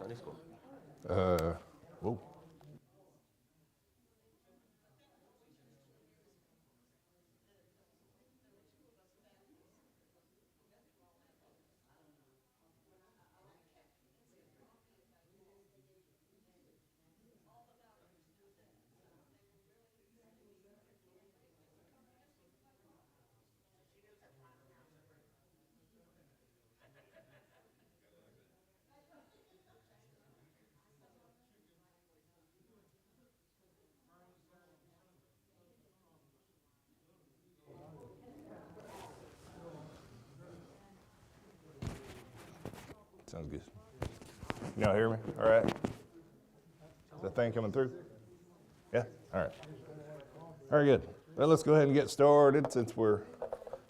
Sunday school? Whoa. Sounds good. You all hear me? All right. Is that thing coming through? Yeah? All right. Very good. Well, let's go ahead and get started since we're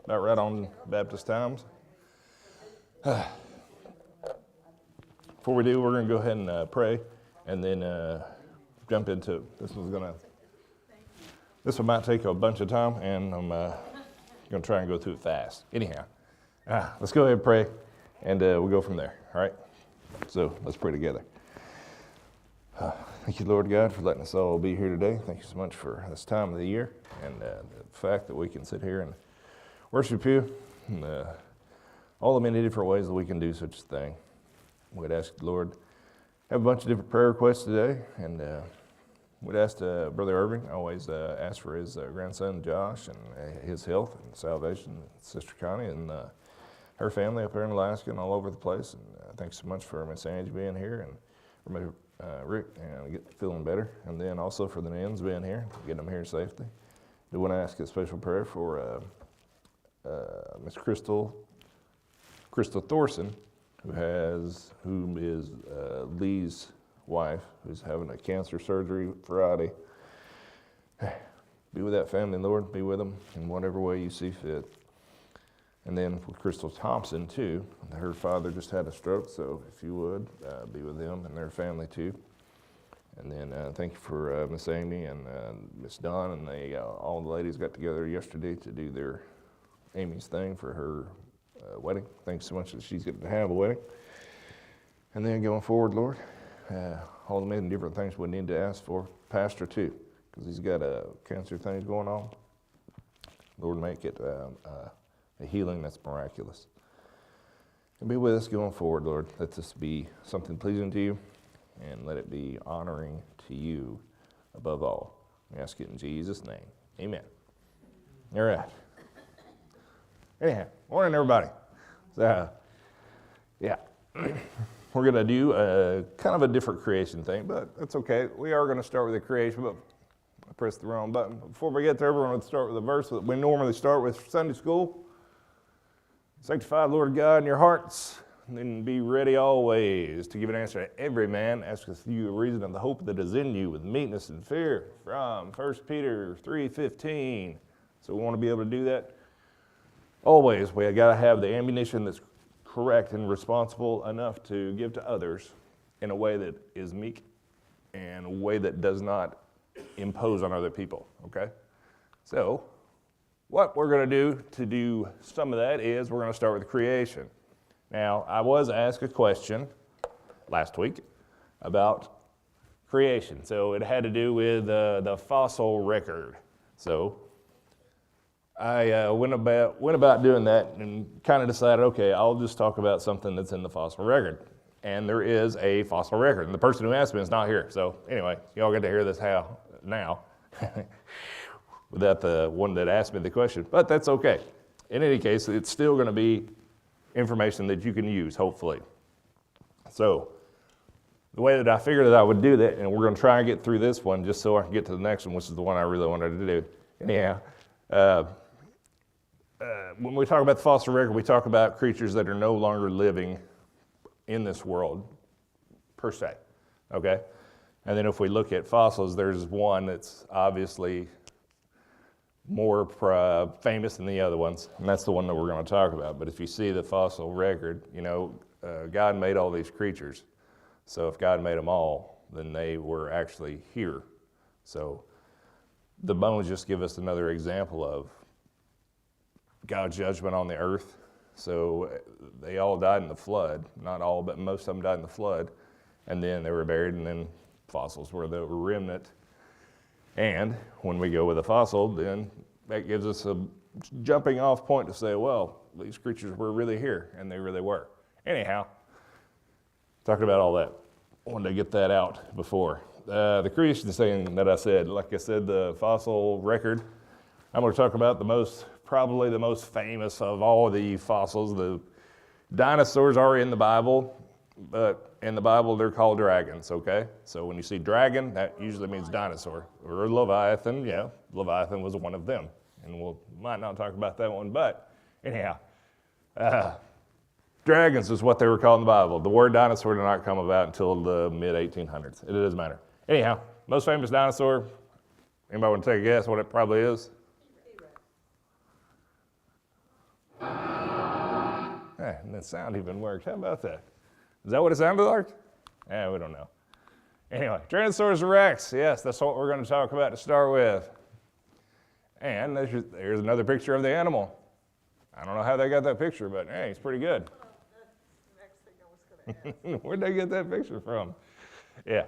about right on Baptist times. Before we do, we're going to go ahead and pray and then jump into it. This one might take a bunch of time, and I'm going to try and go through it fast. Anyhow, let's go ahead and pray, and we'll go from there, all right? So let's pray together. Thank you, Lord God, for letting us all be here today. Thank you so much for this time of the year and the fact that we can sit here and worship you and all the many different ways that we can do such a thing. We'd ask the Lord, have a bunch of different prayer requests today, and we'd ask Brother Irving, always ask for his grandson Josh and his health and salvation, and Sister Connie and her family up there in Alaska and all over the place. And thanks so much for Miss Angie being here and for Rick and feeling better, and then also for the Nins being here, getting them here safely. Do want to ask a special prayer for Miss Crystal Thorson, whom is Lee's wife, who's having a cancer surgery Friday. Be with that family, Lord. Be with them in whatever way you see fit. And then for Crystal Thompson, too. Her father just had a stroke, so if you would, be with them and their family, too. And then thank you for Miss Amy and Miss Dawn, and all the ladies got together yesterday to do Amy's thing for her wedding. Thanks so much that she's getting to have a wedding. And then going forward, Lord, all the many different things we need to ask for. Pastor, too, because he's got cancer things going on. Lord, make it a healing that's miraculous. And be with us going forward, Lord. Let this be something pleasing to you, and let it be honoring to you above all. We ask it in Jesus' name. Amen. All right. Anyhow, morning, everybody. So, yeah, we're going to do kind of a different creation thing, but that's okay. We are going to start with the creation, but I pressed the wrong button. Before we get there, we're going to start with a verse that we normally start with Sunday school. Sanctify the Lord God in your hearts, and then be ready always to give an answer to every man. Asketh you a reason of the hope that is in you with meekness and fear, from 1 Peter 3:15. So we want to be able to do that. Always, we got to have the ammunition that's correct and responsible enough to give to others in a way that is meek and a way that does not impose on other people, okay? So, what we're going to do some of that is we're going to start with creation. Now, I was asked a question last week about creation. So it had to do with the fossil record. So I went about doing that and kind of decided, okay, I'll just talk about something that's in the fossil record. And there is a fossil record. And the person who asked me is not here. So anyway, y'all get to hear this now. Without the one that asked me the question, but that's okay. In any case, it's still going to be information that you can use, hopefully. So, the way that I figured that I would do that, and we're going to try and get through this one just so I can get to the next one, which is the one I really wanted to do. Anyhow, when we talk about the fossil record, we talk about creatures that are no longer living in this world, per se, okay? And then if we look at fossils, there's one that's obviously more famous than the other ones, and that's the one that we're going to talk about. But if you see the fossil record, God made all these creatures. So if God made them all, then they were actually here. So the bones just give us another example of God's judgment on the earth. So they all died in the flood. Not all, but most of them died in the flood. and then they were buried, and then fossils were the remnant. And when we go with a fossil, then that gives us a jumping off point to say, well, these creatures were really here, and they really were. Anyhow, talking about all that, I wanted to get that out before. The creation thing that I said, like I said, the fossil record, I'm going to talk about probably the most famous of all the fossils. The dinosaurs are in the Bible, but in the Bible they're called dragons, okay? So when you see dragon, that usually means dinosaur. Or Leviathan, yeah, Leviathan was one of them. And we might not talk about that one, but anyhow, dragons is what they were called in the Bible. The word dinosaur did not come about until the mid-1800s. It doesn't matter. Anyhow, most famous dinosaur, anybody want to take a guess what it probably is? Hey, and the sound even worked. How about that? Is that what it sounded like? Yeah, we don't know. Anyway, Tyrannosaurus rex. Yes, that's what we're going to talk about to start with. And there's another picture of the animal. I don't know how they got that picture, but hey, it's pretty good. Next thing I was going to ask. Where'd they get that picture from? Yeah.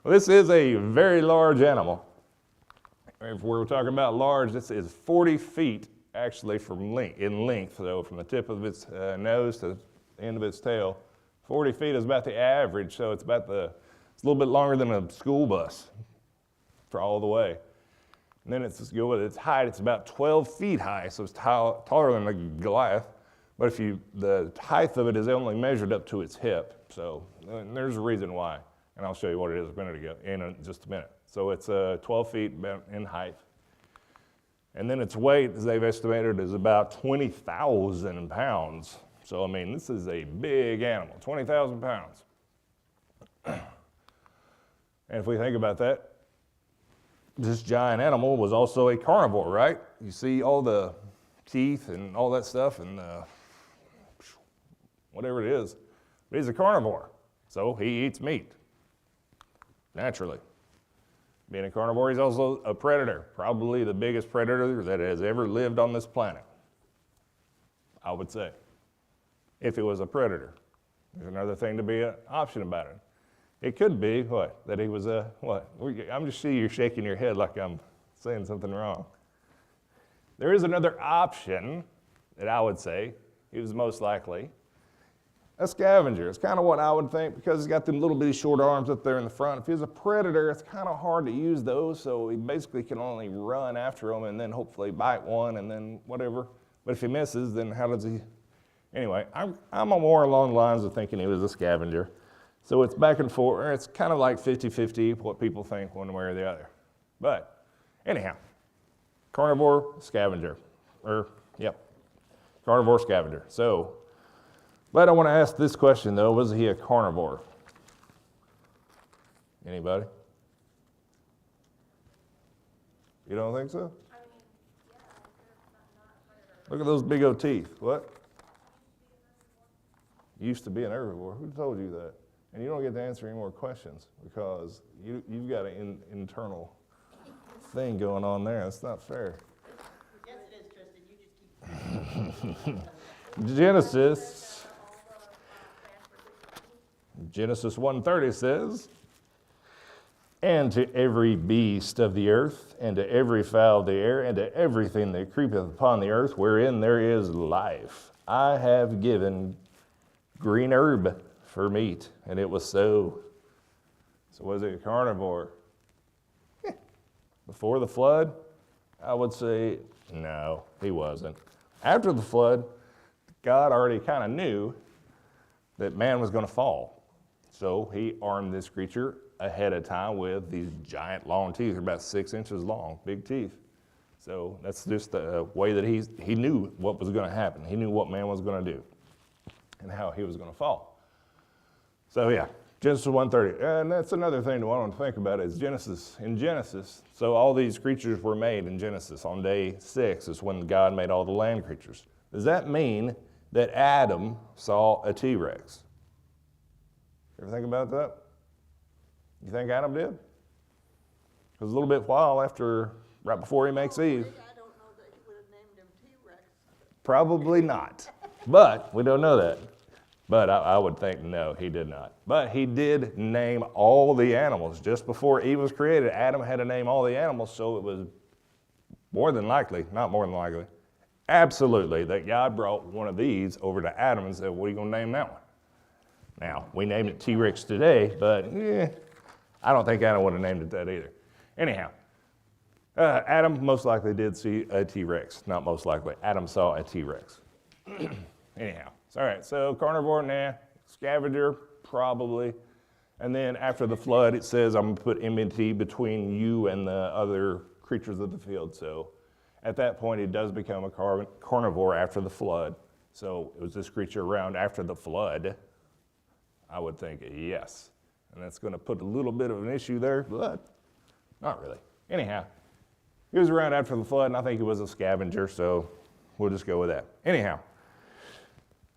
Well, this is a very large animal. If we're talking about large, this is 40 feet actually in length. So from the tip of its nose to the end of its tail, 40 feet is about the average. So it's a little bit longer than a school bus for all the way. And then it's go with its height. It's about 12 feet high, so it's taller than a Goliath. But the height of it is only measured up to its hip. So there's a reason why, and I'll show you what it is in just a minute. So it's 12 feet in height. And then its weight, as they've estimated, is about 20,000 pounds. So, I mean, this is a big animal, 20,000 pounds. And if we think about that, this giant animal was also a carnivore, right? You see all the teeth and all that stuff and whatever it is. But he's a carnivore, so he eats meat, naturally. Being a carnivore, he's also a predator, probably the biggest predator that has ever lived on this planet, I would say, if it was a predator. There's another thing to be an option about it. It could be, what, that he was a, what? I'm just seeing you shaking your head like I'm saying something wrong. There is another option that I would say he was most likely a scavenger. It's kind of what I would think because he's got them little bitty short arms up there in the front. If he's a predator, it's kind of hard to use those, so he basically can only run after them and then hopefully bite one and then whatever. But if he misses, then how does he? Anyway, I'm more along the lines of thinking he was a scavenger. So it's back and forth. It's kind of like 50-50 what people think one way or the other. But anyhow, carnivore scavenger. Carnivore scavenger. So, but I want to ask this question though, was he a carnivore? Anybody? You don't think so? I mean, yeah, not Look at those big old teeth. What? Used to be an herbivore. Who told you that? And you don't get to answer any more questions because you've got an internal thing going on there. That's not fair. Yes, it is, Tristan. You just keep. Genesis 1:30 says, "And to every beast of the earth, and to every fowl of the air, and to everything that creepeth upon the earth, wherein there is life, I have given green herb for meat," and it was so. So was it a carnivore? Before the flood, I would say no, he wasn't. After the flood, God already kind of knew that man was going to fall. So he armed this creature ahead of time with these giant long teeth, about 6 inches long, big teeth. So that's just the way that he knew what was going to happen. He knew what man was going to do and how he was going to fall. So yeah, Genesis 1:30. And that's another thing that I want to think about is in Genesis, so all these creatures were made in Genesis. On day 6 is when God made all the land creatures. Does that mean that Adam saw a T-Rex? You ever think about that? You think Adam did? Because a little bit while after, right before he makes Eve. I don't know that he would have named him T-Rex. Probably not, but we don't know that. But I would think no, he did not. But he did name all the animals. Just before Eve was created, Adam had to name all the animals, so it was more than likely, not more than likely, absolutely that God brought one of these over to Adam and said, what are you going to name that one? Now, we named it T-Rex today, but I don't think Adam would have named it that either. Anyhow, Adam most likely did see a T-Rex. Not most likely. Adam saw a T-Rex. Anyhow, all right, so carnivore, nah. Scavenger, probably. And then after the flood, it says, I'm going to put enmity between you and the other creatures of the field. So at that point, it does become a carnivore after the flood. So was this creature around after the flood? I would think yes. And that's going to put a little bit of an issue there, but not really. Anyhow, he was around after the flood, and I think he was a scavenger, so we'll just go with that. Anyhow,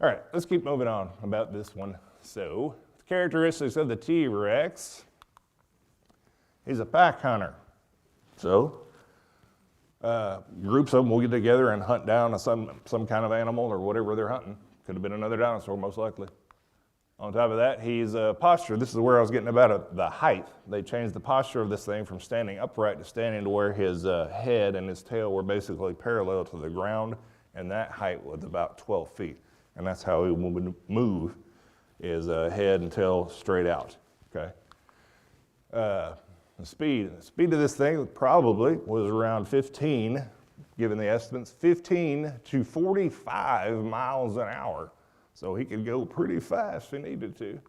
all right, let's keep moving on about this one. So, the characteristics of the T-Rex, he's a pack hunter. So, groups of them will get together and hunt down some kind of animal or whatever they're hunting. Could have been another dinosaur, most likely. On top of that, he's posture. This is where I was getting about the height. They changed the posture of this thing from standing upright to standing to where his head and his tail were basically parallel to the ground, and that height was about 12 feet. And that's how he would move, is head and tail straight out, okay? The speed of this thing probably was around 15, given the estimates, 15 to 45 miles an hour. So he could go pretty fast if he needed to.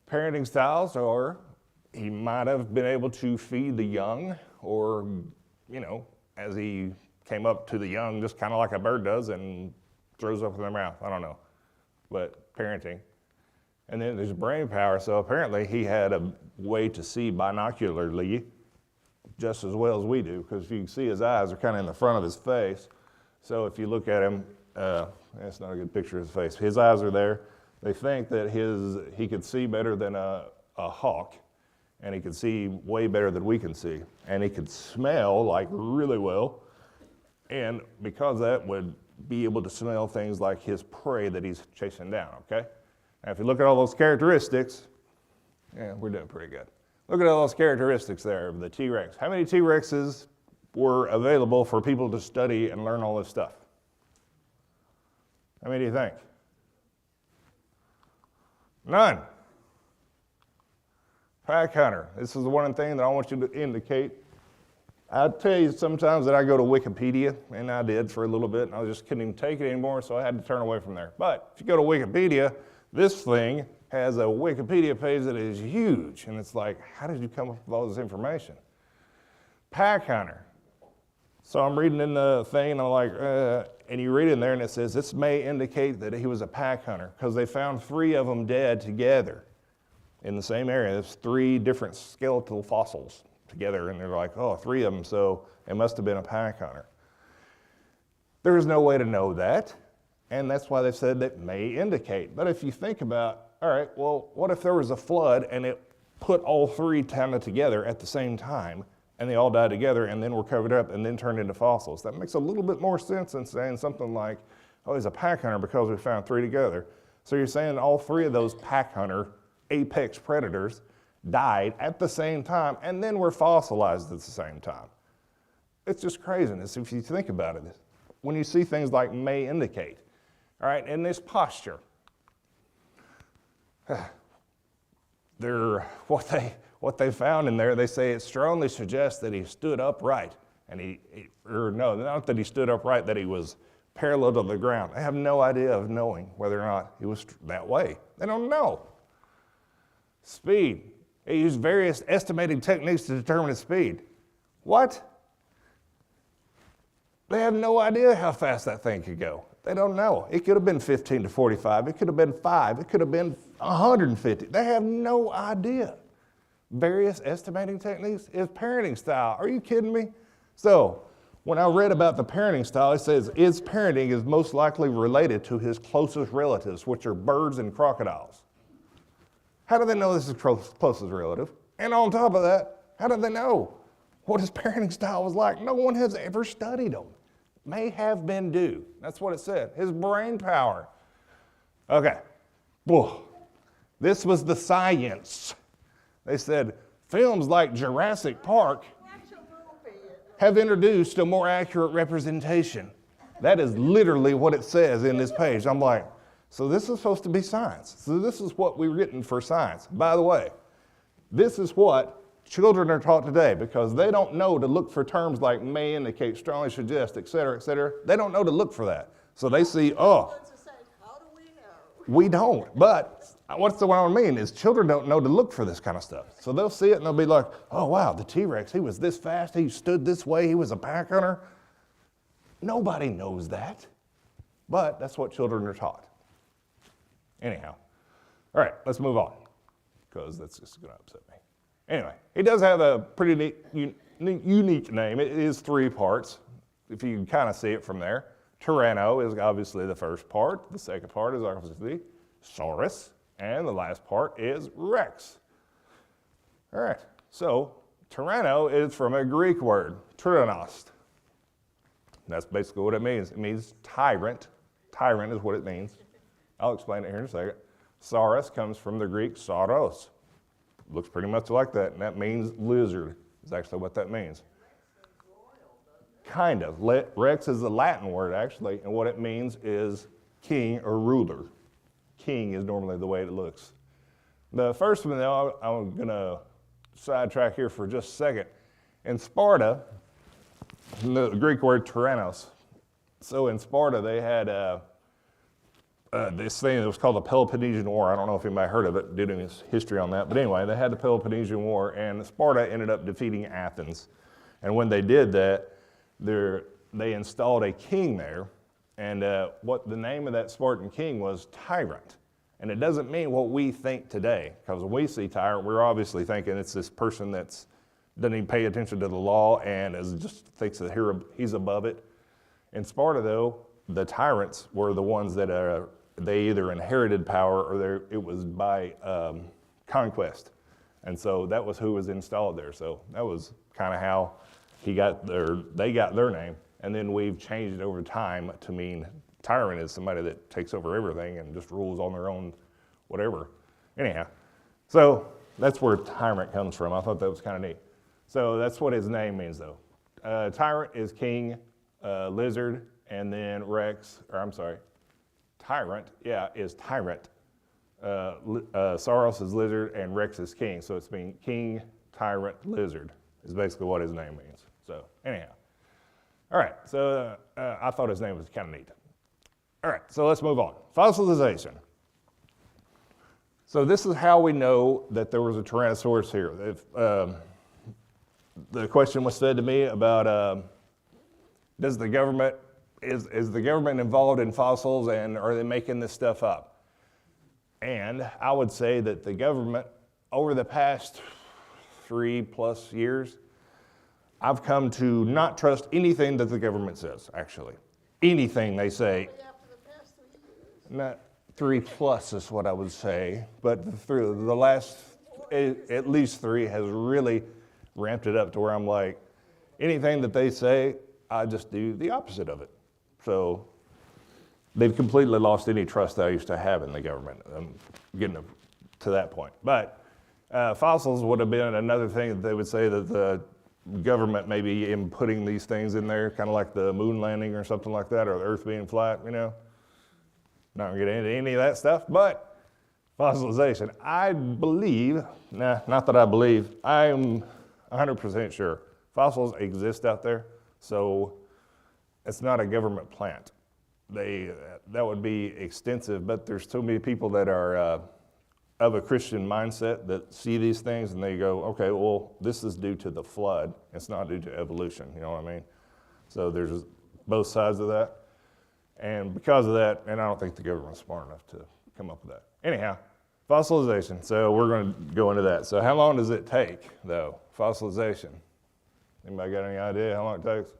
Parenting styles are, he might have been able to feed the young, or, you know, as he came up to the young, just kind of like a bird does and throws up in their mouth. I don't know, but parenting. And then there's brain power. So apparently he had a way to see binocularly just as well as we do, because if you can see, his eyes are kind of in the front of his face. So if you look at him, that's not a good picture of his face. His eyes are there. They think that he could see better than a hawk, and he could see way better than we can see. And he could smell like really well, and because of that would be able to smell things like his prey that he's chasing down, okay? Now if you look at all those characteristics, yeah, we're doing pretty good. Look at all those characteristics there of the T-Rex. How many T-Rexes were available for people to study and learn all this stuff? How many do you think? None. Pack hunter. This is the one thing that I want you to indicate. I tell you sometimes that I go to Wikipedia, and I did for a little bit, and I just couldn't even take it anymore, so I had to turn away from there. But if you go to Wikipedia, this thing has a Wikipedia page that is huge, and it's like, how did you come up with all this information? Pack hunter. So I'm reading in the thing, and I'm like, and you read in there, and it says, this may indicate that he was a pack hunter, because they found 3 of them dead together in the same area. There's 3 different skeletal fossils together, and they're like, oh, 3 of them, so it must have been a pack hunter. There is no way to know that, and that's why they said that may indicate. But if you think about, all right, well, what if there was a flood and it put all 3 kind of together at the same time, and they all died together and then were covered up and then turned into fossils? That makes a little bit more sense than saying something like, oh, he's a pack hunter because we found 3 together. So you're saying all 3 of those pack hunter apex predators died at the same time and then were fossilized at the same time. It's just craziness if you think about it. When you see things like may indicate, all right, in this posture, what they found in there, they say it strongly suggests that he stood upright, and not that he stood upright, that he was parallel to the ground. They have no idea of knowing whether or not he was that way. They don't know. Speed. They used various estimating techniques to determine his speed. What? They have no idea how fast that thing could go. They don't know. It could have been 15 to 45. It could have been 5. It could have been 150. They have no idea. Various estimating techniques is parenting style. Are you kidding me? So when I read about the parenting style, it says his parenting is most likely related to his closest relatives, which are birds and crocodiles. How do they know this is closest relative? And on top of that, how do they know what his parenting style was like? No one has ever studied him. May have been due. That's what it said. His brain power, Okay. Whoa. This was the science. They said films like Jurassic Park have introduced a more accurate representation. That is literally what it says in this page. I'm like, so this is supposed to be science. So this is what we've written for science. By the way, this is what children are taught today because they don't know to look for terms like may indicate, strongly suggest, et cetera, et cetera. They don't know to look for that. So they see, oh, How do we know? we don't. But what I mean is children don't know to look for this kind of stuff. So they'll see it and they'll be like, oh, wow, the T-Rex, he was this fast, he stood this way, he was a pack hunter. Nobody knows that. But that's what children are taught. Anyhow. All right, let's move on because that's just going to upset me. Anyway, he does have a pretty unique name. It is 3 parts, if you can kind of see it from there. Tyranno is obviously the first part. The second part is obviously Saurus. And the last part is Rex. All right, so Tyranno is from a Greek word, tyrannos. That's basically what it means. It means tyrant. Tyrant is what it means. I'll explain it here in a second. Saurus comes from the Greek sauros. Looks pretty much like that, and that means lizard, is actually what that means. Kind of. Rex is a Latin word, actually, and what it means is king or ruler. King is normally the way it looks. The first one, though, I'm going to sidetrack here for just a second. In Sparta, the Greek word tyrannos. So in Sparta, they had this thing that was called the Peloponnesian War. I don't know if anybody heard of it, did any history on that. But anyway, they had the Peloponnesian War, and Sparta ended up defeating Athens. And when they did that, they installed a king there. And what the name of that Spartan king was Tyrant. And it doesn't mean what we think today, because when we see tyrant, we're obviously thinking it's this person that doesn't even pay attention to the law and just thinks that he's above it. In Sparta, though, the tyrants were the ones that they either inherited power or it was by conquest. And so that was who was installed there. So that was kind of how they got their name. And then we've changed it over time to mean tyrant is somebody that takes over everything and just rules on their own whatever. Anyhow, so that's where tyrant comes from. I thought that was kind of neat. So that's what his name means, though. Tyrant is king, lizard, and then tyrant, is tyrant. Saurus is lizard, and Rex is king. So it's mean king, tyrant, lizard is basically what his name means. So anyhow. All right, so I thought his name was kind of neat. All right, so let's move on. Fossilization. So this is how we know that there was a Tyrannosaurus here. The question was said to me about is the government involved in fossils and are they making this stuff up? And I would say that the government, over the past 3+ years, I've come to not trust anything that the government says, actually. Anything they say. After the past 3 years. Not 3+ is what I would say, but through the last at least 3 has really ramped it up to where I'm like, anything that they say, I just do the opposite of it. So they've completely lost any trust that I used to have in the government. I'm getting to that point. But fossils would have been another thing that they would say that the government may be putting these things in there, kind of like the moon landing or something like that, or the earth being flat, Not going to get into any of that stuff, but fossilization. I believe, not that I believe, I am 100% sure fossils exist out there, so it's not a government plant. That would be extensive, but there's so many people that are of a Christian mindset that see these things and they go, okay, well, this is due to the flood. It's not due to evolution, you know what I mean? So there's both sides of that. And because of that, and I don't think the government's smart enough to come up with that. Anyhow, fossilization. So we're going to go into that. So how long does it take, though, fossilization? Anybody got any idea how long it takes?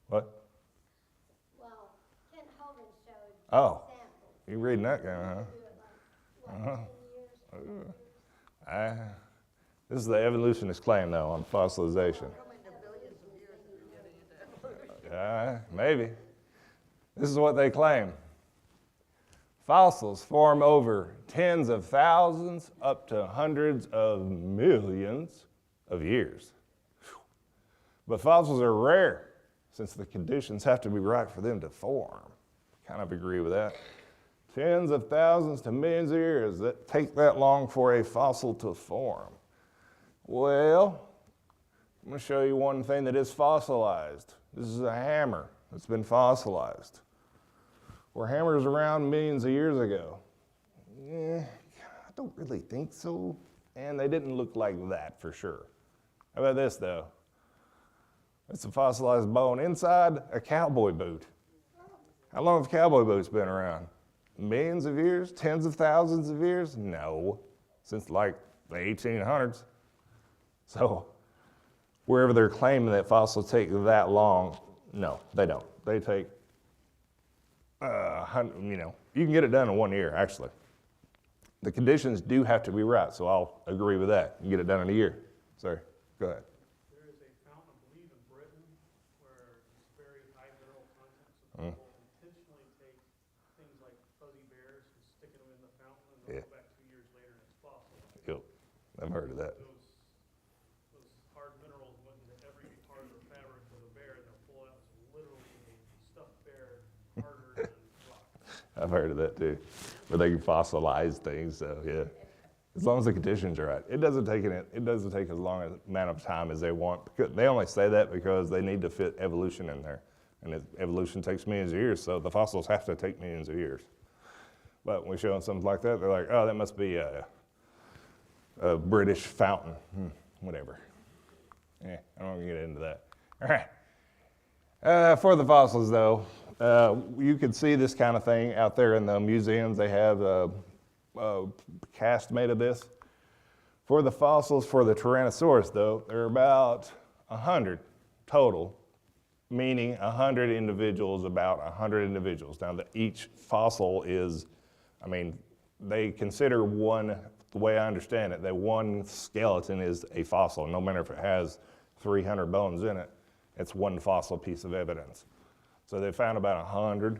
What? Well, Kent Hovind showed Oh, samples. you reading that guy, huh? Do it like, what, 10 years? This is the evolutionist claim, though, on fossilization. Maybe. This is what they claim. Fossils form over tens of thousands up to hundreds of millions of years. But fossils are rare since the conditions have to be right for them to form. Kind of agree with that. Tens of thousands to millions of years. That take that long for a fossil to form. Well, I'm going to show you one thing that is fossilized. This is a hammer that's been fossilized. Were hammers around millions of years ago? I don't really think so. And they didn't look like that for sure. How about this though? It's a fossilized bone inside a cowboy boot. How long have cowboy boots been around? Millions of years? Tens of thousands of years? No, since like the 1800s. So wherever they're claiming that fossils take that long, no, they don't. They take, you can get it done in 1 year, actually. The conditions do have to be right, so I'll agree with that. You can get it done in a year. Sorry, go ahead. There is a fountain, I believe, in Britain where it's very high mineral content, so people intentionally take things like fuzzy bears and sticking them in the fountain, and they'll go back 2 years later and it's fossilized. Yep, I've heard of that. Those hard minerals went into every part of the fabric of the bear, and they'll pull out literally a stuffed bear harder than rock. I've heard of that too, where they can fossilize things. So yeah, as long as the conditions are right, it doesn't take as long an amount of time as they want. Because they only say that because they need to fit evolution in there, and evolution takes millions of years. So the fossils have to take millions of years. But when we show them something like that, they're like, "Oh, that must be a British fountain, whatever." Yeah, I'm not gonna get into that. All right. For the fossils, though. You can see this kind of thing out there in the museums. They have a cast made of this. For the fossils for the Tyrannosaurus, though, there are about 100 total, meaning 100 individuals, about 100 individuals. Now, each fossil is, they consider one, the way I understand it, that one skeleton is a fossil. No matter if it has 300 bones in it, it's one fossil piece of evidence. So they found about 100.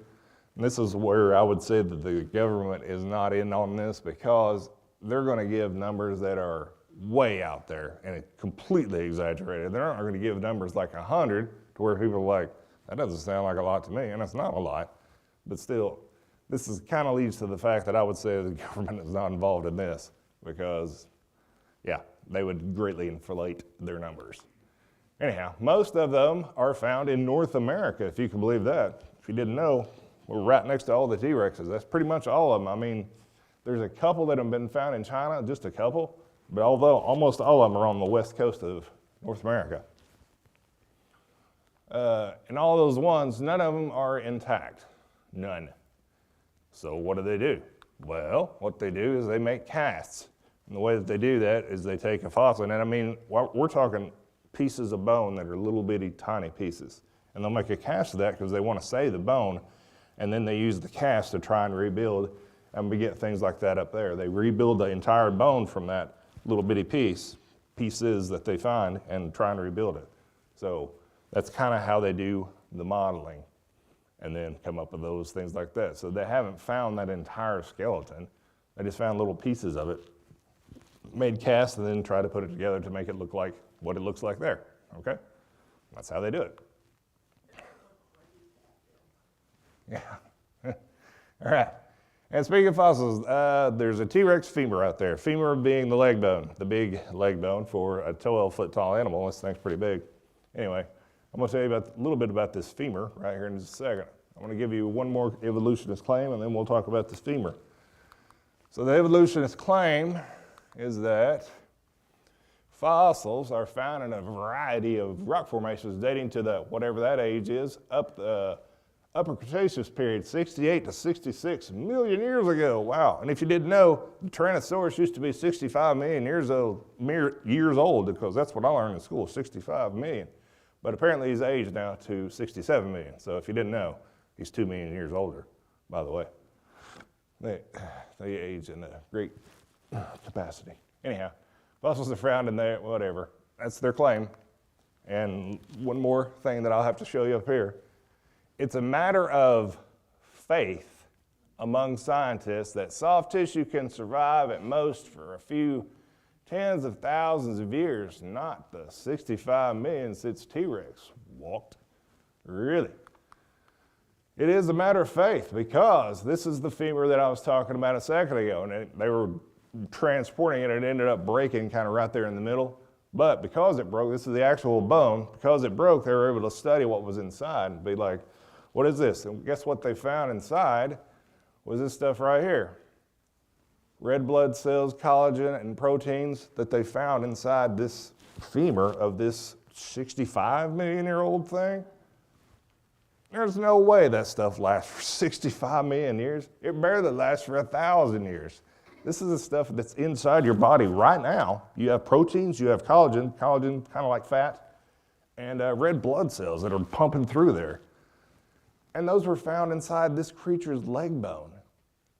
And this is where I would say that the government is not in on this, because they're going to give numbers that are way out there and completely exaggerated. They're not going to give numbers like 100 to where people are like, that doesn't sound like a lot to me, and it's not a lot. But still, this kind of leads to the fact that I would say the government is not involved in this, because, yeah, they would greatly inflate their numbers. Anyhow, most of them are found in North America, if you can believe that. If you didn't know, we're right next to all the T-Rexes. That's pretty much all of them. There's a couple that have been found in China, just a couple, but although almost all of them are on the west coast of North America. And all those ones, none of them are intact. None. So what do? Well, what they do is they make casts. And the way that they do that is they take a fossil, and we're talking pieces of bone that are little bitty tiny pieces. And they'll make a cast of that because they want to save the bone, and then they use the cast to try and rebuild, and we get things like that up there. They rebuild the entire bone from that little bitty pieces that they find, and try and rebuild it. So that's kind of how they do the modeling, and then come up with those things like that. So they haven't found that entire skeleton. They just found little pieces of it, made casts, and then try to put it together to make it look like what it looks like there, okay? That's how they do it. Yeah. All right. And speaking of fossils, there's a T-Rex femur out there. Femur being the leg bone, the big leg bone for a 12-foot tall animal. This thing's pretty big. Anyway, I'm going to tell you a little bit about this femur right here in just a second. I'm going to give you one more evolutionist claim, and then we'll talk about this femur. So the evolutionist claim is that fossils are found in a variety of rock formations dating to whatever that age is, up the Upper Cretaceous period, 68 to 66 million years ago. Wow. And if you didn't know, the Tyrannosaurus used to be 65 million years old, because that's what I learned in school, 65 million. But apparently he's aged now to 67 million. So if you didn't know, he's 2 million years older, by the way. They age in a great capacity. Anyhow, fossils are found in there, whatever. That's their claim. And one more thing that I'll have to show you up here. It's a matter of faith among scientists that soft tissue can survive at most for a few tens of thousands of years, not the 65 million since T-Rex walked. Really? It is a matter of faith, because this is the femur that I was talking about a second ago, and they were transporting it, and it ended up breaking kind of right there in the middle. But because it broke, this is the actual bone, because it broke, they were able to study what was inside and be like, what is this? And guess what they found inside was this stuff right here. Red blood cells, collagen, and proteins that they found inside this femur of this 65 million year old thing. There's no way that stuff lasts for 65 million years. It barely lasts for 1,000 years. This is the stuff that's inside your body right now. You have proteins, you have collagen kind of like fat, and red blood cells that are pumping through there. And those were found inside this creature's leg bone.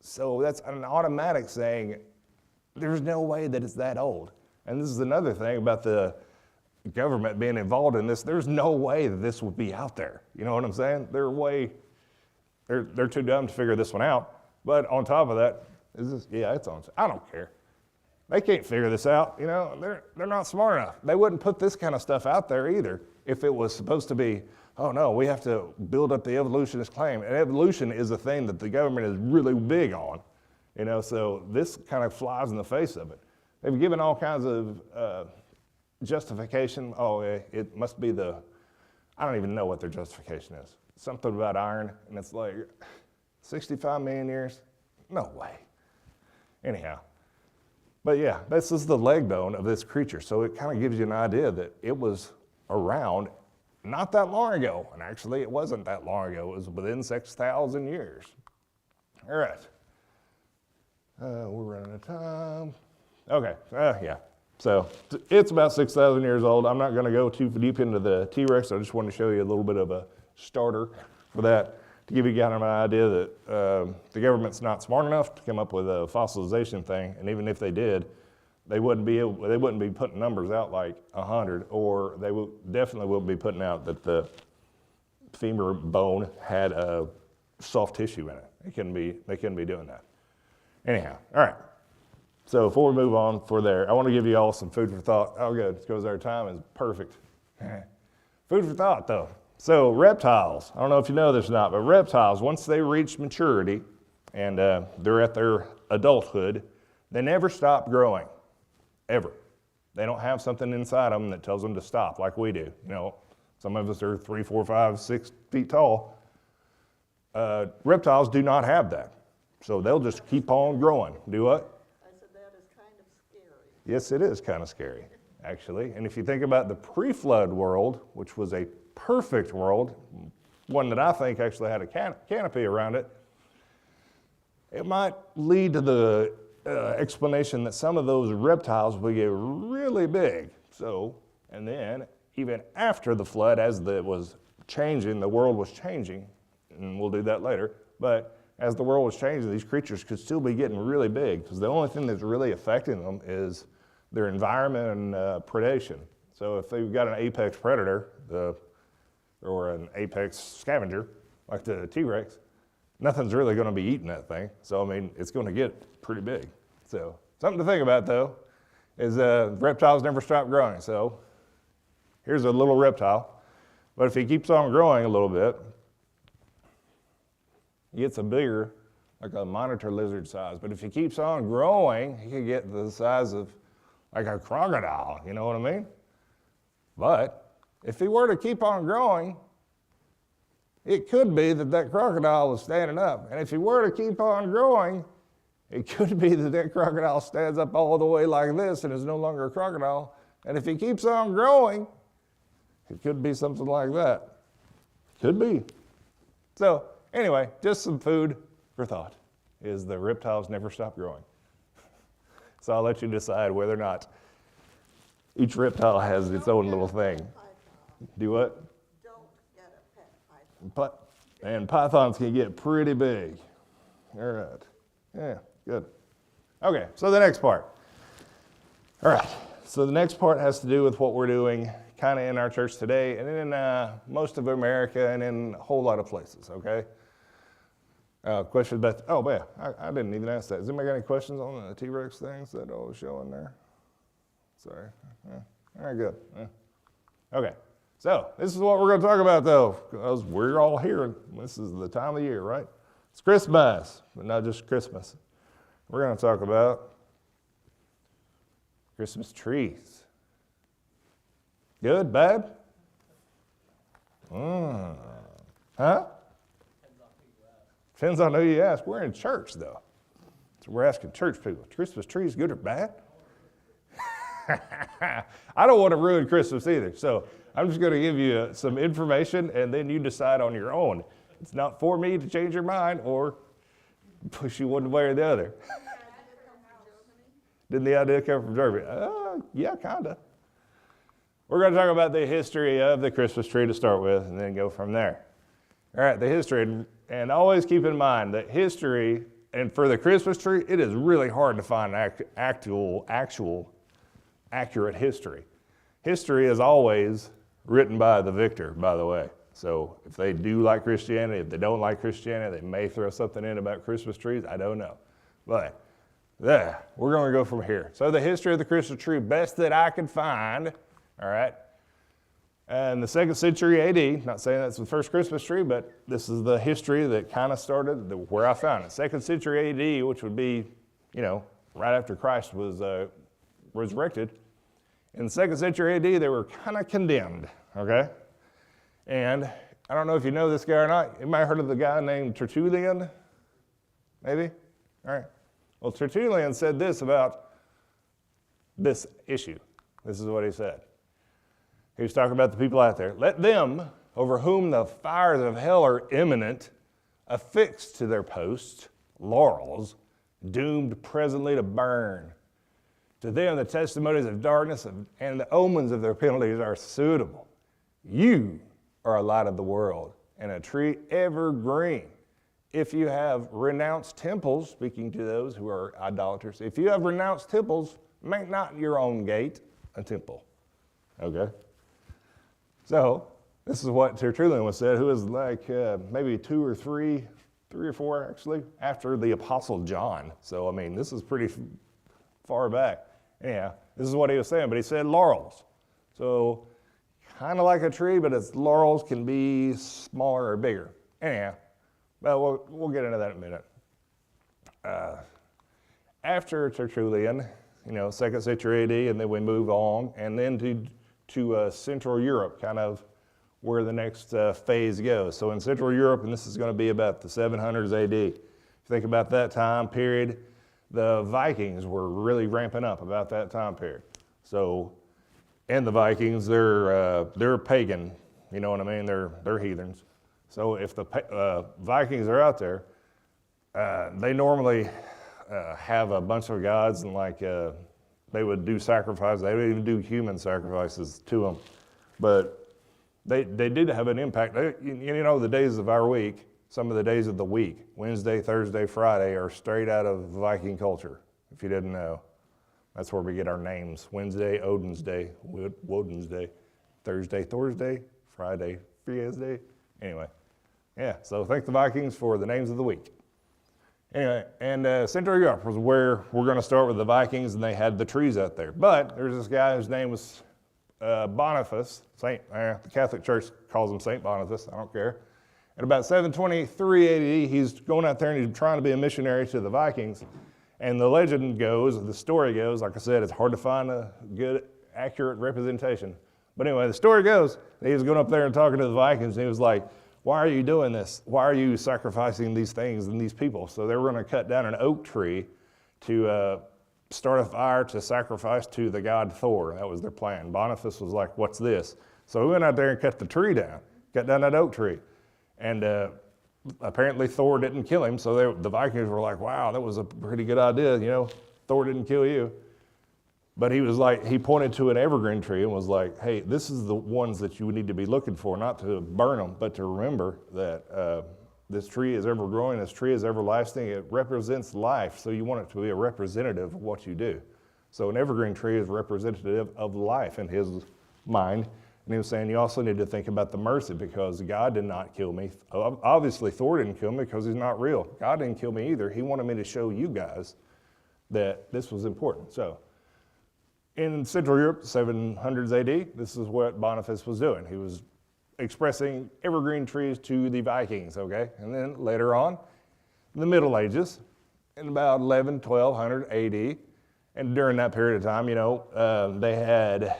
So that's an automatic saying, there's no way that it's that old. And this is another thing about the government being involved in this. There's no way that this would be out there. You know what I'm saying? They're too dumb to figure this one out. But on top of that, it's on. I don't care. They can't figure this out. You know, they're not smart enough. They wouldn't put this kind of stuff out there either if it was supposed to be, oh no, we have to build up the evolutionist claim. And evolution is a thing that the government is really big on. You know, so this kind of flies in the face of it. They've given all kinds of justification. Oh, it must be I don't even know what their justification is. Something about iron, and it's like 65 million years? No way. Anyhow, but yeah, this is the leg bone of this creature. So it kind of gives you an idea that it was around not that long ago. And actually, it wasn't that long ago. It was within 6,000 years. All right. We're running out of time. Okay, yeah. So it's about 6,000 years old. I'm not going to go too deep into the T-Rex. I just wanted to show you a little bit of a starter for that, to give you kind of an idea that the government's not smart enough to come up with a fossilization thing, and even if they did, they wouldn't be putting numbers out like 100, or they definitely wouldn't be putting out that the femur bone had soft tissue in it. They couldn't be doing that. Anyhow, all right. So before we move on I want to give you all some food for thought. Oh, good, because our time is perfect. Food for thought, though. So reptiles, I don't know if you know this or not, but reptiles, once they reach maturity and they're at their adulthood, they never stop growing, ever. They don't have something inside them that tells them to stop like we do. You know, some of us are 3, 4, 5, 6 feet tall. Reptiles do not have that. So they'll just keep on growing. Do what? I said that is kind of scary. Yes, it is kind of scary, actually. And if you think about the pre-flood world, which was a perfect world, one that I think actually had a canopy around it, it might lead to the explanation that some of those reptiles will get really big. So, and then even after the flood, as the world was changing, and we'll do that later, but as the world was changing, these creatures could still be getting really big, because the only thing that's really affecting them is their environment and predation. So if they've got an apex predator, or an apex scavenger, like the T-Rex, nothing's really going to be eating that thing. So, I mean, it's going to get pretty big. So, something to think about, though, is reptiles never stop growing. So, here's a little reptile. But if he keeps on growing a little bit, he gets a bigger, like a monitor lizard size. But if he keeps on growing, he could get the size of like a crocodile, you know what I mean? But if he were to keep on growing, it could be that crocodile was standing up. And if he were to keep on growing, it could be that crocodile stands up all the way like this and is no longer a crocodile. And if he keeps on growing, it could be something like that. Could be. So anyway, just some food for thought, is the reptiles never stop growing. So I'll let you decide whether or not each reptile has its own little thing. Do what? Don't get a pet python. And pythons can get pretty big. All right. Yeah, good. Okay, so the next part. All right, so the next part has to do with what we're doing kind of in our church today and in most of America and in a whole lot of places, okay? Question about, oh man, I didn't even ask that. Does anybody got any questions on the T-Rex things that I was showing there? Sorry. Yeah. All right, good. Yeah. Okay, so this is what we're going to talk about though, because we're all here. This is the time of year, right? It's Christmas, but not just Christmas. We're going to talk about Christmas trees. Good, bad? Huh? Depends on who you ask. We're in church, though. So we're asking church people, Christmas trees good or bad? I don't want to ruin Christmas either. So I'm just going to give you some information, and then you decide on your own. It's not for me to change your mind or push you one way or the other. Didn't the idea come from Germany? Yeah, kind of. We're going to talk about the history of the Christmas tree to start with, and then go from there. All right, the history, and always keep in mind that history, and for the Christmas tree, it is really hard to find actual, accurate history. History is always written by the victor, by the way. So if they do like Christianity, if they don't like Christianity, they may throw something in about Christmas trees. I don't know. But yeah, we're going to go from here. So the history of the Christmas tree, best that I could find, all right, in the 2nd century AD, not saying that's the first Christmas tree, but this is the history that kind of started where I found it. 2nd century AD, which would be, right after Christ was resurrected. In the 2nd century AD, they were kind of condemned, okay? And I don't know if you know this guy or not. You might have heard of the guy named Tertullian? Maybe? All right. Well, Tertullian said this about this issue. This is what he said. He was talking about the people out there. Let them, over whom the fires of hell are imminent, affix to their posts laurels, doomed presently to burn. To them the testimonies of darkness and the omens of their penalties are suitable. You are a light of the world, and a tree evergreen. If you have renounced temples, speaking to those who are idolaters, if you have renounced temples, make not your own gate a temple. Okay? So, this is what Tertullian was said, who was like maybe 2 or 3 or 4 actually, after the Apostle John. So, I mean, this is pretty far back. Anyhow, this is what he was saying, but he said laurels. So, kind of like a tree, but its laurels can be smaller or bigger. Anyhow, well, we'll get into that in a minute. After Tertullian, 2nd century AD, and then we move on, and then to Central Europe, kind of where the next phase goes. So in Central Europe, and this is going to be about the 700s AD. If you think about that time period, the Vikings were really ramping up about that time period. So, and the Vikings, they're pagan, you know what I mean? They're heathens. So if the Vikings are out there, they normally have a bunch of gods, and they would do sacrifices. They would even do human sacrifices to them. But they did have an impact. The days of our week, some of the days of the week, Wednesday, Thursday, Friday, are straight out of Viking culture, if you didn't know. That's where we get our names. Wednesday, Odin's Day, Woden's Day. Thursday, Thursday, Friday, Freya's Day. Anyway, yeah, so thank the Vikings for the names of the week. Anyway, and Central Europe was where we're going to start with the Vikings, and they had the trees out there. But there's this guy whose name was Boniface. The Catholic Church calls him Saint Boniface. I don't care. At about 723 AD, he's going out there and he's trying to be a missionary to the Vikings. And the legend goes, the story goes, like I said, it's hard to find a good, accurate representation. But anyway, the story goes that he was going up there and talking to the Vikings, and he was like, why are you doing this? Why are you sacrificing these things and these people? So they were going to cut down an oak tree to start a fire to sacrifice to the god Thor. That was their plan. Boniface was like, what's this? So he went out there and cut the tree down, cut down that oak tree. And apparently Thor didn't kill him, so the Vikings were like, wow, that was a pretty good idea, Thor didn't kill you. But he was like, he pointed to an evergreen tree and was like, hey, this is the ones that you need to be looking for, not to burn them, but to remember that this tree is ever growing, this tree is everlasting, it represents life, so you want it to be a representative of what you do. So an evergreen tree is representative of life in his mind, And he was saying, you also need to think about the mercy, because God did not kill me. Obviously, Thor didn't kill me because he's not real. God didn't kill me either. He wanted me to show you guys that this was important. So in Central Europe, 700s AD, this is what Boniface was doing. He was expressing evergreen trees to the Vikings, okay? And then later on, in the Middle Ages, in about 1200 AD, and during that period of time, they had,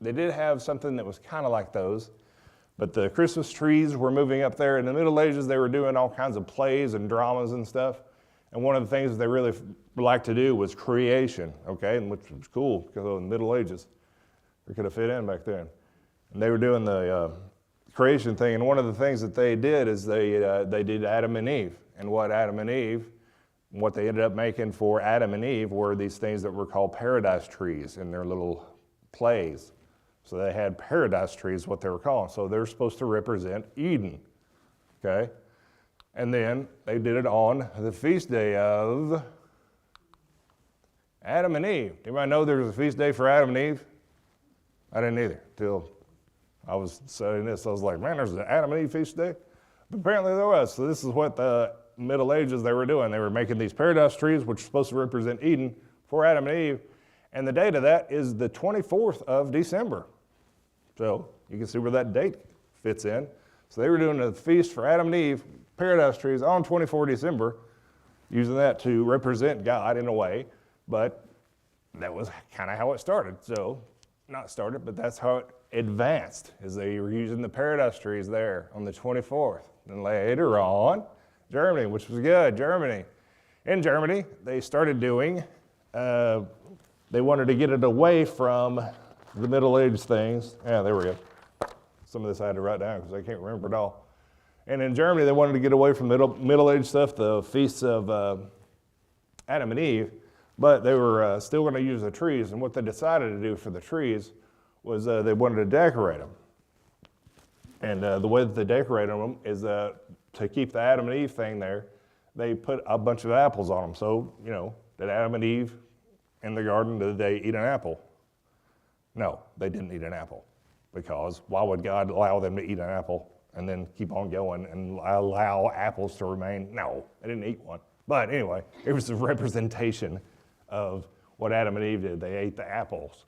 they did have something that was kind of like those, but the Christmas trees were moving up there. In the Middle Ages, they were doing all kinds of plays and dramas and stuff. And one of the things that they really liked to do was creation, okay, and which was cool because in the Middle Ages, they could have fit in back then. And they were doing the creation thing, and one of the things that they did is they did Adam and Eve. And what they ended up making for Adam and Eve were these things that were called paradise trees in their little plays. So they had paradise trees, what they were called. So they're supposed to represent Eden, okay? And then they did it on the feast day of Adam and Eve. Anybody know there was a feast day for Adam and Eve? I didn't either till I was studying this. I was like, man, there's an Adam and Eve feast day? But apparently there was. So this is what the Middle Ages they were doing. They were making these paradise trees, which are supposed to represent Eden, for Adam and Eve. And the date of that is the 24th of December. So you can see where that date fits in. So they were doing a feast for Adam and Eve, paradise trees, on 24 December, using that to represent God in a way. But that was kind of how it started. So, not started, but that's how it advanced, is they were using the paradise trees there on the 24th. Then later on, Germany, which was good, Germany. In Germany, they started doing, they wanted to get it away from the Middle Age things. Yeah, there we go. Some of this I had to write down because I can't remember it all. And in Germany, they wanted to get away from Middle Age stuff, the feasts of Adam and Eve, but they were still going to use the trees. And what they decided to do for the trees was they wanted to decorate them. And the way that they decorated them is to keep the Adam and Eve thing there, they put a bunch of apples on them. So, did Adam and Eve in the garden, did they eat an apple? No, they didn't eat an apple. Because why would God allow them to eat an apple and then keep on going and allow apples to remain? No, they didn't eat one. But anyway, it was a representation of what Adam and Eve did. They ate the apples.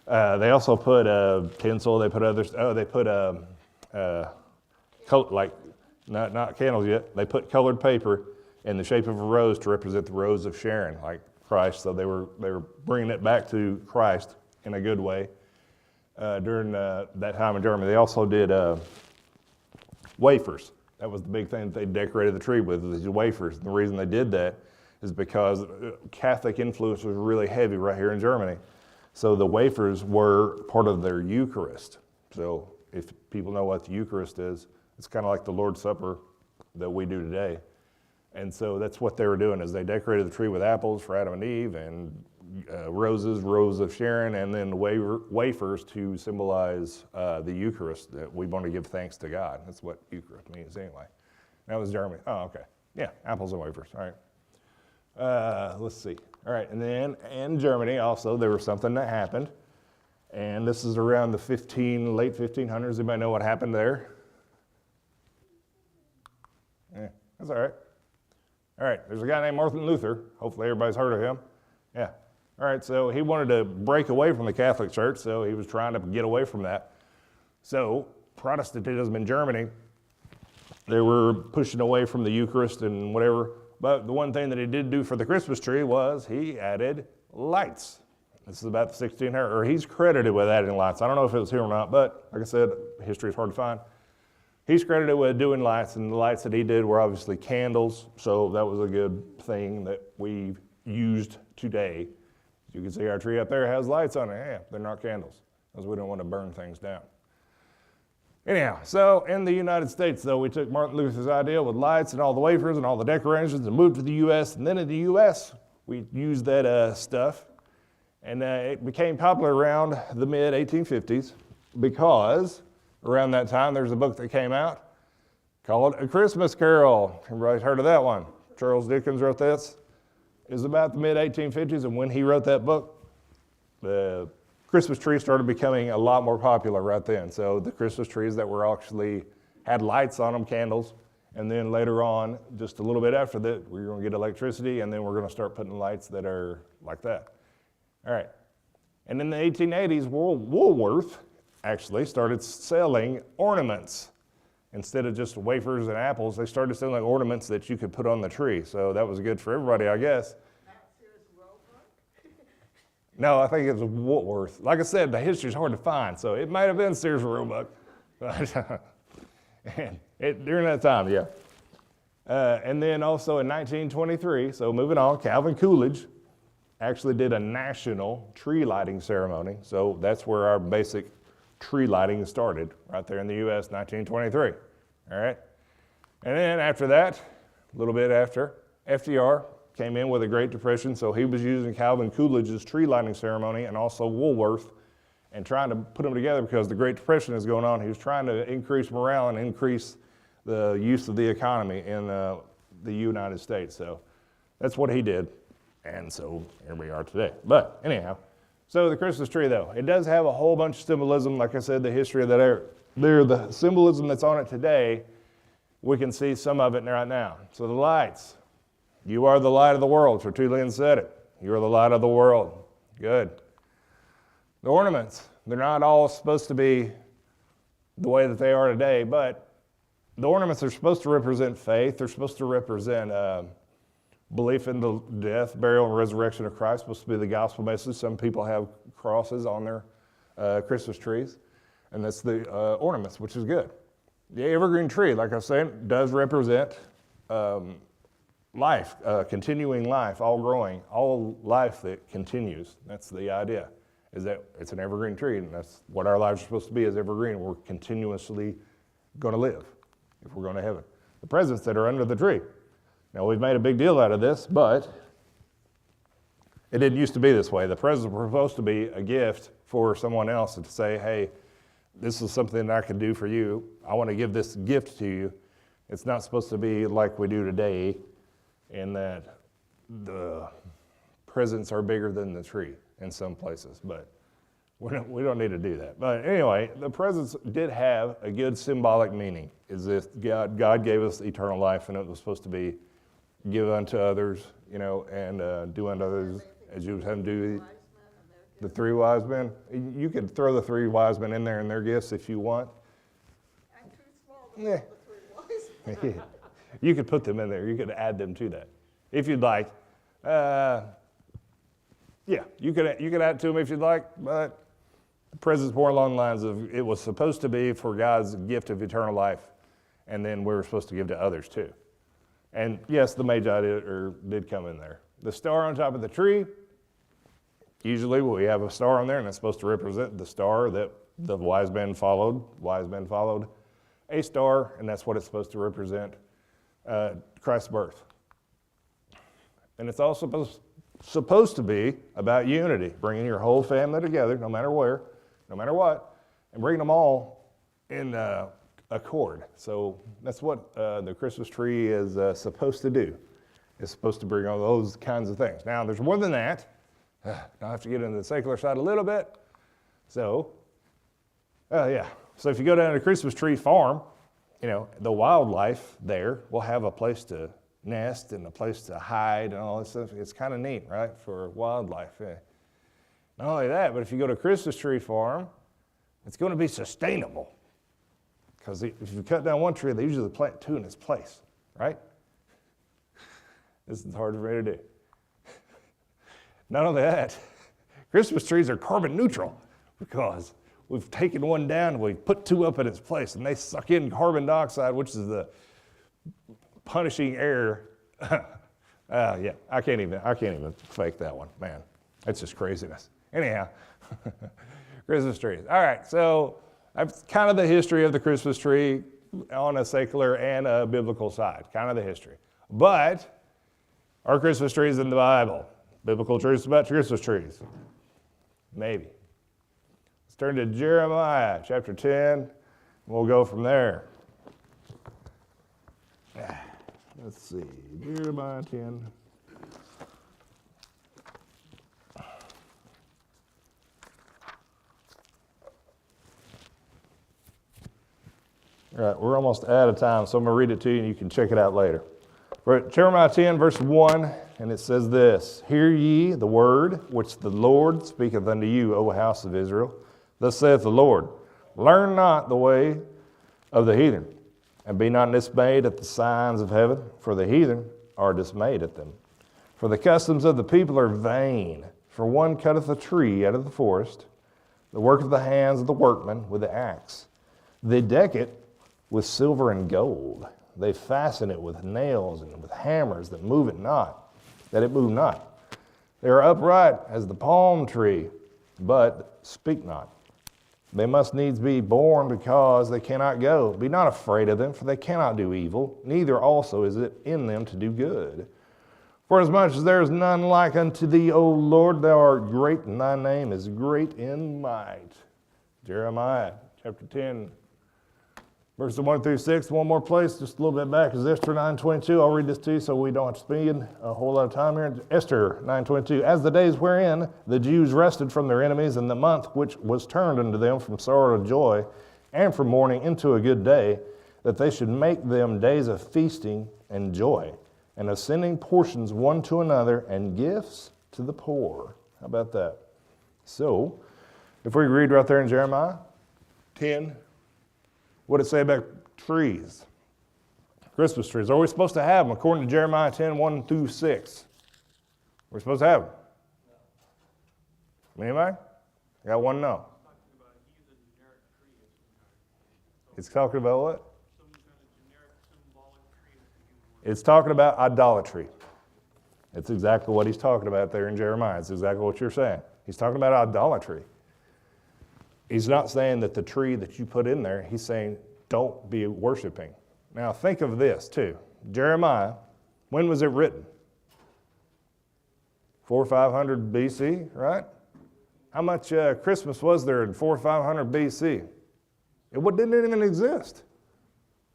They also put tinsel. They put others. Oh, they put not candles yet. They put colored paper in the shape of a rose to represent the rose of Sharon, like Christ. So they were bringing it back to Christ in a good way. During that time in Germany, they also did wafers. That was the big thing that they decorated the tree with, was these wafers. And the reason they did that is because Catholic influence was really heavy right here in Germany. So the wafers were part of their Eucharist. So if people know what the Eucharist is, it's kind of like the Lord's Supper that we do today. And so that's what they were doing, is they decorated the tree with apples for Adam and Eve, and roses, rose of Sharon, and then wafers to symbolize the Eucharist, that we want to give thanks to God. That's what Eucharist means anyway. That was Germany. Oh, okay. Yeah, apples and wafers. All right. Let's see. All right, and then in Germany also there was something that happened, and this is around the late 1500s. Anybody know what happened there? Yeah, that's all right. All right, there's a guy named Martin Luther. Hopefully everybody's heard of him. Yeah. All right, so he wanted to break away from the Catholic Church, so he was trying to get away from that. So Protestantism in Germany, they were pushing away from the Eucharist and whatever, but the one thing that he did do for the Christmas tree was he added lights. This is about the 1600s, or he's credited with adding lights. I don't know if it was here or not, but like I said, history is hard to find. He's credited with doing lights, and the lights that he did were obviously candles, so that was a good thing that we used today. You can see our tree up there has lights on it. Yeah, they're not candles, because we don't want to burn things down. Anyhow, so in the United States, though, we took Martin Luther's idea with lights and all the wafers and all the decorations and moved to the U.S., and then in the U.S., we used that stuff, and it became popular around the mid-1850s because around that time there's a book that came out called A Christmas Carol. Everybody's heard of that one? Charles Dickens wrote this. It was about the mid-1850s, and when he wrote that book, the Christmas trees started becoming a lot more popular right then. So the Christmas trees that were actually had lights on them, candles, and then later on, just a little bit after that, we're going to get electricity, and then we're going to start putting lights that are like that. All right. And in the 1880s, Woolworth actually started selling ornaments. Instead of just wafers and apples, they started selling ornaments that you could put on the tree. So that was good for everybody, I guess. Not Sears Roebuck? No, I think it was Woolworth. Like I said, the history's hard to find, so it might have been Sears Roebuck. During that time, yeah. And then also in 1923, so moving on, Calvin Coolidge actually did a national tree lighting ceremony. So that's where our basic tree lighting started, right there in the U.S., 1923. All right? And then after that, a little bit after, FDR came in with a Great Depression, so he was using Calvin Coolidge's tree lighting ceremony and also Woolworth and trying to put them together because the Great Depression is going on. He was trying to increase morale and increase the use of the economy in the United States. So that's what he did. And so here we are today. But anyhow, so the Christmas tree though, it does have a whole bunch of symbolism. Like I said, the history of that the symbolism that's on it today, we can see some of it right now. So the lights, you are the light of the world. Tertullian said it. You are the light of the world. Good. The ornaments, they're not all supposed to be the way that they are today, but the ornaments are supposed to represent faith. They're supposed to represent belief in the death, burial, and resurrection of Christ. It's supposed to be the gospel message. Some people have crosses on their Christmas trees, and that's the ornaments, which is good. The evergreen tree, like I said, does represent life, continuing life, all growing, all life that continues. That's the idea, is that it's an evergreen tree, and that's what our lives are supposed to be, is evergreen. We're continuously going to live if we're going to heaven. The presents that are under the tree. Now, we've made a big deal out of this, but it didn't used to be this way. The presents were supposed to be a gift for someone else and to say, hey, this is something that I can do for you. I want to give this gift to you. It's not supposed to be like we do today in that the presents are bigger than the tree in some places, but we don't need to do that. But anyway, the presents did have a good symbolic meaning, is this God gave us eternal life, and it was supposed to be give unto others, and do unto others as you would have them do. The three wise men, you could throw the three wise men in there and their gifts if you want. I'm too small to Yeah. put the 3 wise. You could put them in there. You could add them to that if you'd like. You could add to them if you'd like, but the present's more along the lines of it was supposed to be for God's gift of eternal life, and then we were supposed to give to others too. And yes, the Magi did come in there. The star on top of the tree, usually we have a star on there, and it's supposed to represent the star that the wise men followed. Wise men followed a star, and that's what it's supposed to represent, Christ's birth. And it's also supposed to be about unity, bringing your whole family together, no matter where, no matter what, and bringing them all in accord. So that's what the Christmas tree is supposed to do. It's supposed to bring all those kinds of things. Now, there's more than that. I have to get into the secular side a little bit. So, So if you go down to the Christmas tree farm, the wildlife there will have a place to nest and a place to hide and all this stuff. It's kind of neat, right, for wildlife. Yeah. Not only that, but if you go to a Christmas tree farm, it's going to be sustainable. Because if you cut down one tree, they usually plant 2 in its place, right? This is hard for me to do. Not only that, Christmas trees are carbon neutral because we've taken one down and we've put 2 up in its place, and they suck in carbon dioxide, which is the punishing air. I can't even fake that one, man. That's just craziness. Anyhow, Christmas trees. All right, so that's kind of the history of the Christmas tree on a secular and a biblical side, kind of the history. But are Christmas trees in the Bible? Biblical truths about Christmas trees? Maybe. Let's turn to Jeremiah chapter 10, and we'll go from there. Let's see, Jeremiah 10. All right, we're almost out of time, so I'm going to read it to you and you can check it out later. We're at Jeremiah 10, verse 1, and it says this, Hear ye the word which the Lord speaketh unto you, O house of Israel. Thus saith the Lord, Learn not the way of the heathen, and be not dismayed at the signs of heaven, for the heathen are dismayed at them. For the customs of the people are vain. For one cutteth a tree out of the forest, the work of the hands of the workman with the axe. They deck it with silver and gold. They fasten it with nails and with hammers that move it not, that it move not. They are upright as the palm tree, but speak not. They must needs be born because they cannot go. Be not afraid of them, for they cannot do evil, neither also is it in them to do good. For as much as there is none like unto thee, O Lord, thou art great, and thy name is great in might. Jeremiah chapter 10, verses 1 through 6. One more place, just a little bit back, is Esther 9:22. I'll read this to you so we don't have to spend a whole lot of time here. Esther 9:22. As the days wherein the Jews rested from their enemies, and the month which was turned unto them from sorrow to joy, and from mourning into a good day, that they should make them days of feasting and joy, and of sending portions one to another, and gifts to the poor. How about that? So, if we read right there in Jeremiah 10, what did it say about trees? Christmas trees. Are we supposed to have them according to Jeremiah 10, 1 through 6? We're supposed to have them. Anybody? I got one no. It's talking about what? It's talking about idolatry. It's exactly what he's talking about there in Jeremiah. It's exactly what you're saying. He's talking about idolatry. He's not saying that the tree that you put in there, he's saying don't be worshiping. Now think of this too. Jeremiah, when was it written? 400 or 500 BC, right? How much Christmas was there in 400 or 500 BC? It didn't even exist.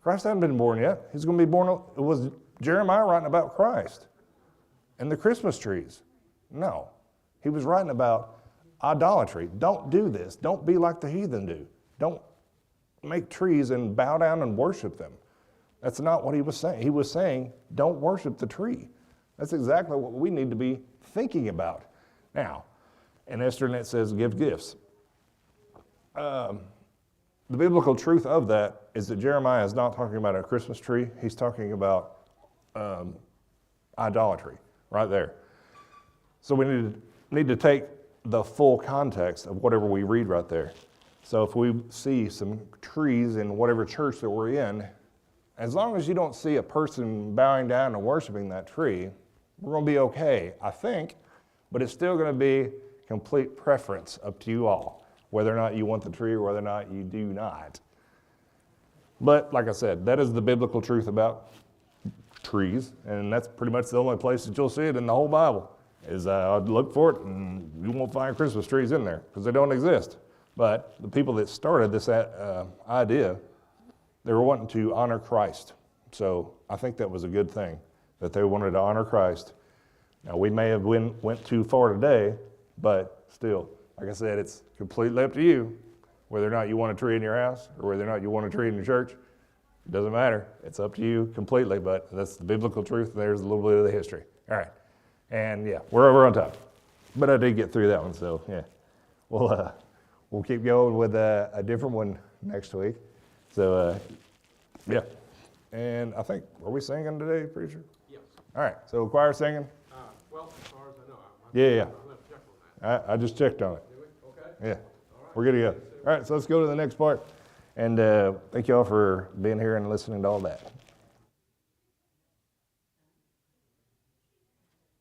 Christ hadn't been born yet. He's going to be born. It was Jeremiah writing about Christ and the Christmas trees. No, he was writing about idolatry. Don't do this. Don't be like the heathen do. Don't make trees and bow down and worship them. That's not what he was saying. He was saying, don't worship the tree. That's exactly what we need to be thinking about. Now, in Esther, it says, give gifts. The biblical truth of that is that Jeremiah is not talking about a Christmas tree. He's talking about idolatry right there. So we need to take the full context of whatever we read right there. So if we see some trees in whatever church that we're in, as long as you don't see a person bowing down and worshiping that tree, we're going to be okay, I think, but it's still going to be complete preference up to you all, whether or not you want the tree or whether or not you do not. But like I said, that is the biblical truth about trees, and that's pretty much the only place that you'll see it in the whole Bible. Is I'd look for it, and you won't find Christmas trees in there because they don't exist. But the people that started this idea, they were wanting to honor Christ. So I think that was a good thing, that they wanted to honor Christ. Now, we may have went too far today, but still, like I said, it's completely up to you whether or not you want a tree in your house or whether or not you want a tree in your church. It doesn't matter. It's up to you completely, but that's the biblical truth. There's a little bit of the history. All right. And yeah, we're over on top. But I did get through that one, so yeah. We'll keep going with a different one next week. So yeah. And I think, are we singing today, preacher? Yes. All right, so choir singing? Well, as far as I know. Yeah. I'll have to check on that. I just checked on it. Do we? Okay. Yeah, All right. we're good to go. All right, so let's go to the next part. And thank you all for being here and listening to all that.